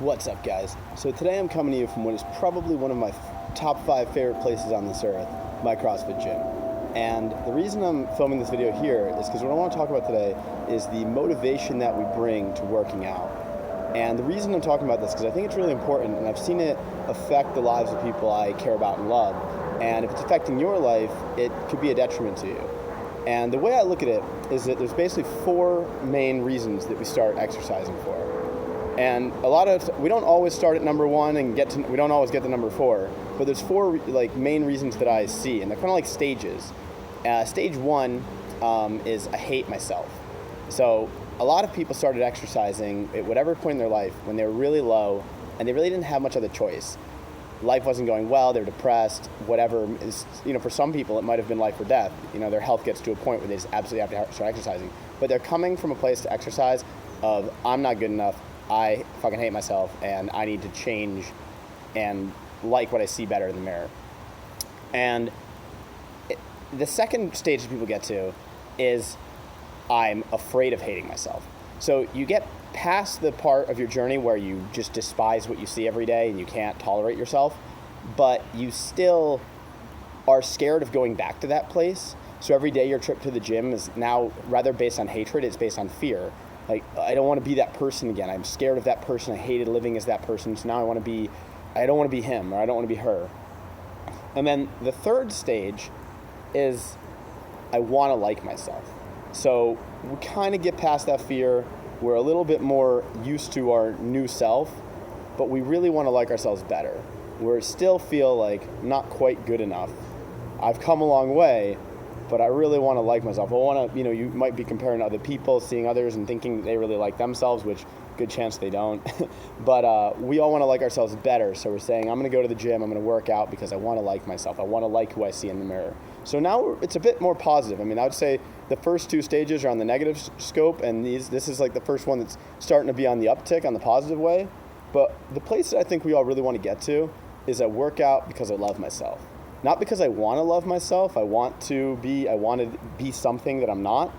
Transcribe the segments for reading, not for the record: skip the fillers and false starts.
What's up, guys? So today I'm coming to you from what is probably one of my top 5 favorite places on this earth, my CrossFit gym. And the reason I'm filming this video here is because what I want to talk about today is the motivation that we bring to working out. And the reason I'm talking about this is because I think it's really important, and I've seen it affect the lives of people I care about and love. And if it's affecting your life, it could be a detriment to you. And the way I look at it is that there's basically 4 main reasons that we start exercising for. And we don't always start at number 1 and we don't always get to number 4, but there's 4 main reasons that I see, and they're kind of like stages. Stage 1 is I hate myself. So a lot of people started exercising at whatever point in their life when they were really low and they really didn't have much other choice. Life wasn't going well, they're depressed, whatever. For some people it might have been life or death. Their health gets to a point where they just absolutely have to start exercising. But they're coming from a place to exercise of, I'm not good enough, I fucking hate myself, and I need to change and like what I see better in the mirror. And the second stage that people get to is I'm afraid of hating myself. So you get past the part of your journey where you just despise what you see every day and you can't tolerate yourself, but you still are scared of going back to that place. So every day your trip to the gym is now rather based on hatred, it's based on fear. Like, I don't want to be that person again. I'm scared of that person. I hated living as that person. So now I don't want to be him, or I don't want to be her. And then the third stage is I want to like myself. So we kind of get past that fear. We're a little bit more used to our new self, but we really want to like ourselves better. We still feel like not quite good enough. I've come a long way, but I really want to like myself. I want to, you might be comparing to other people, seeing others and thinking that they really like themselves, which good chance they don't. But we all want to like ourselves better. So we're saying, I'm going to go to the gym, I'm going to work out because I want to like myself. I want to like who I see in the mirror. So now it's a bit more positive. I would say the first 2 stages are on the negative scope, and this is like the first one that's starting to be on the uptick, on the positive way. But the place that I think we all really want to get to is I work out because I love myself. Not because I want to love myself, I want to be something that I'm not,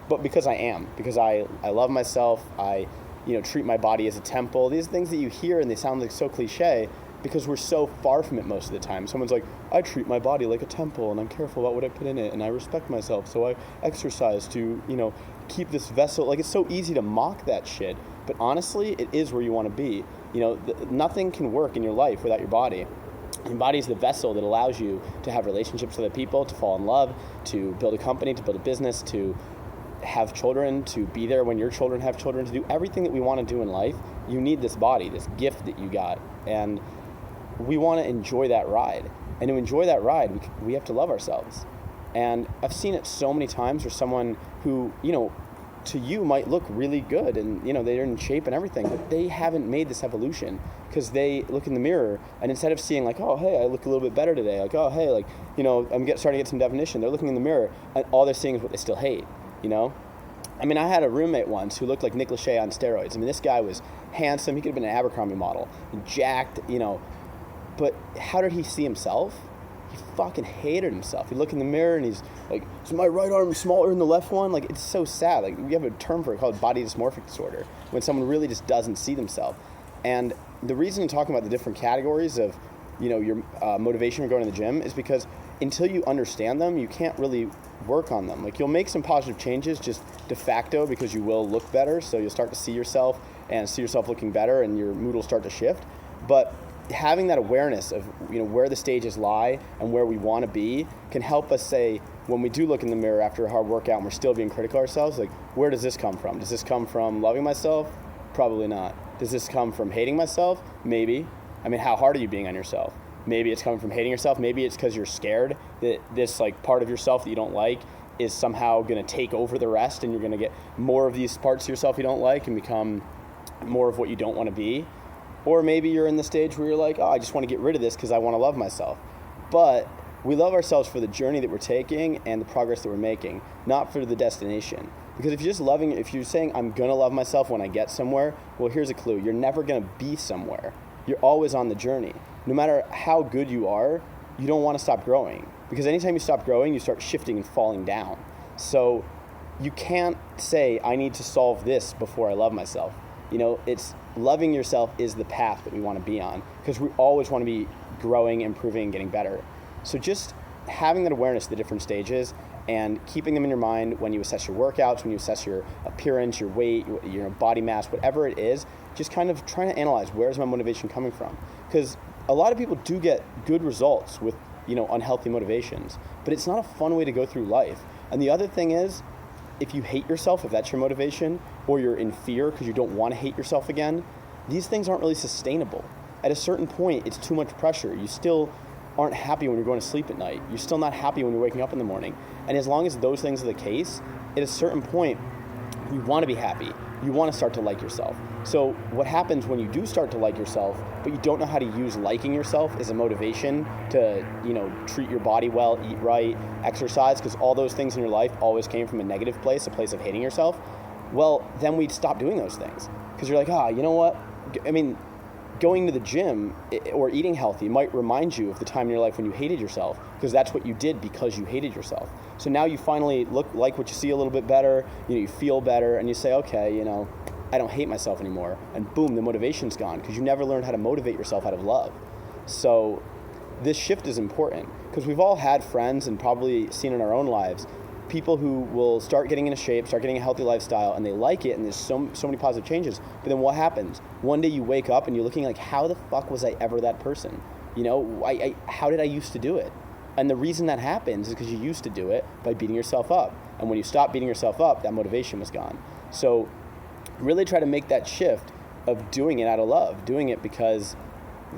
but because I am. Because I love myself, I treat my body as a temple. These things that you hear and they sound like so cliche because we're so far from it most of the time. Someone's like, I treat my body like a temple and I'm careful about what I put in it and I respect myself, so I exercise to, keep this vessel. Like, it's so easy to mock that shit, but honestly, it is where you want to be. Nothing can work in your life without your body. Your body is the vessel that allows you to have relationships with other people, to fall in love, to build a company, to build a business, to have children, to be there when your children have children, to do everything that we want to do in life. You need this body, this gift that you got, and we want to enjoy that ride. And to enjoy that ride, we have to love ourselves. And I've seen it so many times where someone who, to you might look really good and, they're in shape and everything, but they haven't made this evolution because they look in the mirror and instead of seeing like, oh, hey, I look a little bit better today. Like, oh, hey, I'm starting to get some definition. They're looking in the mirror and all they're seeing is what they still hate, I had a roommate once who looked like Nick Lachey on steroids. This guy was handsome. He could have been an Abercrombie model, jacked, but how did he see himself? He fucking hated himself. He'd look in the mirror and he's like, is my right arm smaller than the left one? Like, it's so sad. Like, we have a term for it called body dysmorphic disorder, when someone really just doesn't see themselves. And the reason I'm talking about the different categories of, your motivation for going to the gym is because until you understand them, you can't really work on them. Like, you'll make some positive changes just de facto because you will look better. So you'll start to see yourself and see yourself looking better and your mood will start to shift. But having that awareness of where the stages lie and where we want to be can help us say, when we do look in the mirror after a hard workout and we're still being critical of ourselves, like, where does this come from? Does this come from loving myself? Probably not. Does this come from hating myself? Maybe. How hard are you being on yourself? Maybe it's coming from hating yourself. Maybe it's because you're scared that this part of yourself that you don't like is somehow going to take over the rest and you're going to get more of these parts of yourself you don't like and become more of what you don't want to be. Or maybe you're in the stage where you're like, oh, I just want to get rid of this because I want to love myself. But we love ourselves for the journey that we're taking and the progress that we're making, not for the destination. Because if you're saying, I'm going to love myself when I get somewhere, well, here's a clue. You're never going to be somewhere. You're always on the journey. No matter how good you are, you don't want to stop growing. Because anytime you stop growing, you start shifting and falling down. So you can't say, I need to solve this before I love myself. It's loving yourself is the path that we want to be on, because we always want to be growing, improving, and getting better. So just having that awareness of the different stages and keeping them in your mind when you assess your workouts, when you assess your appearance, your weight, your body mass, whatever it is, just kind of trying to analyze, where's my motivation coming from? Because a lot of people do get good results with unhealthy motivations, but it's not a fun way to go through life. And the other thing is, if you hate yourself, if that's your motivation, or you're in fear because you don't want to hate yourself again, these things aren't really sustainable. At a certain point, it's too much pressure. You still aren't happy when you're going to sleep at night. You're still not happy when you're waking up in the morning. And as long as those things are the case, at a certain point, you want to be happy. You want to start to like yourself. So what happens when you do start to like yourself, but you don't know how to use liking yourself as a motivation to, treat your body well, eat right, exercise, because all those things in your life always came from a negative place, a place of hating yourself, well, then we'd stop doing those things. Because you're like, you know what? Going to the gym or eating healthy might remind you of the time in your life when you hated yourself, because that's what you did because you hated yourself. So now you finally look like what you see a little bit better, you feel better, and you say, okay, I don't hate myself anymore. And boom, the motivation's gone, because you never learned how to motivate yourself out of love. So this shift is important, because we've all had friends and probably seen in our own lives people who will start getting into shape, start getting a healthy lifestyle, and they like it, and there's so many positive changes. But then what happens? One day you wake up and you're looking like, how the fuck was I ever that person? How did I used to do it? And the reason that happens is because you used to do it by beating yourself up. And when you stop beating yourself up, that motivation was gone. So really try to make that shift of doing it out of love, doing it because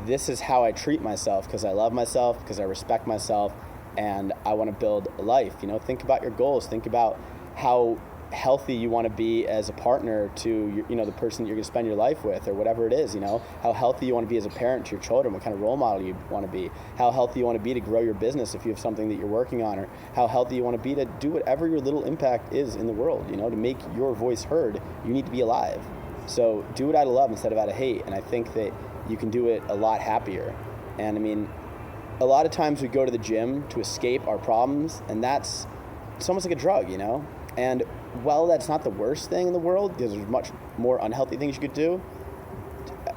this is how I treat myself, because I love myself, because I respect myself, and I want to build a life. Think about your goals. Think about how healthy you want to be as a partner to the person that you're going to spend your life with, or whatever it is. How healthy you want to be as a parent to your children, what kind of role model you want to be, how healthy you want to be to grow your business if you have something that you're working on, or how healthy you want to be to do whatever your little impact is in the world. To make your voice heard, you need to be alive. So do it out of love instead of out of hate, and I think that you can do it a lot happier. And a lot of times we go to the gym to escape our problems, and it's almost like a drug, And while that's not the worst thing in the world, because there's much more unhealthy things you could do,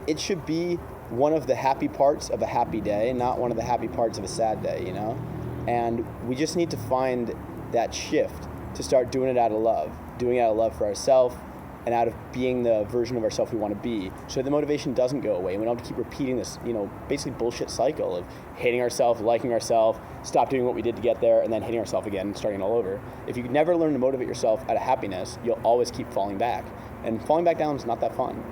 it should be one of the happy parts of a happy day, not one of the happy parts of a sad day, And we just need to find that shift to start doing it out of love for ourselves, and out of being the version of ourselves we want to be, so the motivation doesn't go away. We don't have to keep repeating this, basically bullshit cycle of hating ourselves, liking ourselves, stop doing what we did to get there, and then hating ourselves again and starting all over. If you never learn to motivate yourself out of happiness, you'll always keep falling back. And falling back down is not that fun.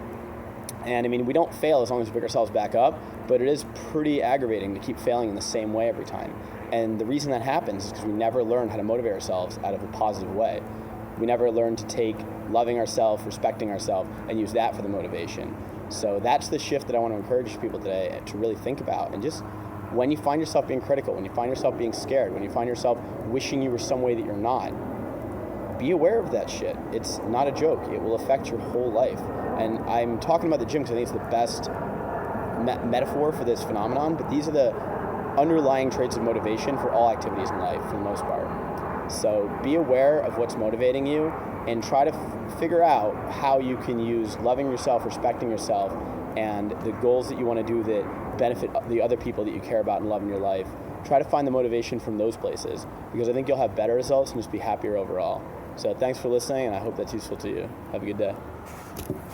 And we don't fail as long as we pick ourselves back up, but it is pretty aggravating to keep failing in the same way every time. And the reason that happens is because we never learn how to motivate ourselves out of a positive way. We never learn to take loving ourselves, respecting ourselves, and use that for the motivation. So that's the shift that I want to encourage people today to really think about. And just when you find yourself being critical, when you find yourself being scared, when you find yourself wishing you were some way that you're not, be aware of that shit. It's not a joke. It will affect your whole life. And I'm talking about the gym because I think it's the best metaphor for this phenomenon, but these are the underlying traits of motivation for all activities in life for the most part. So be aware of what's motivating you, and try to figure out how you can use loving yourself, respecting yourself, and the goals that you want to do that benefit the other people that you care about and love in your life. Try to find the motivation from those places, because I think you'll have better results and just be happier overall. So thanks for listening, and I hope that's useful to you. Have a good day.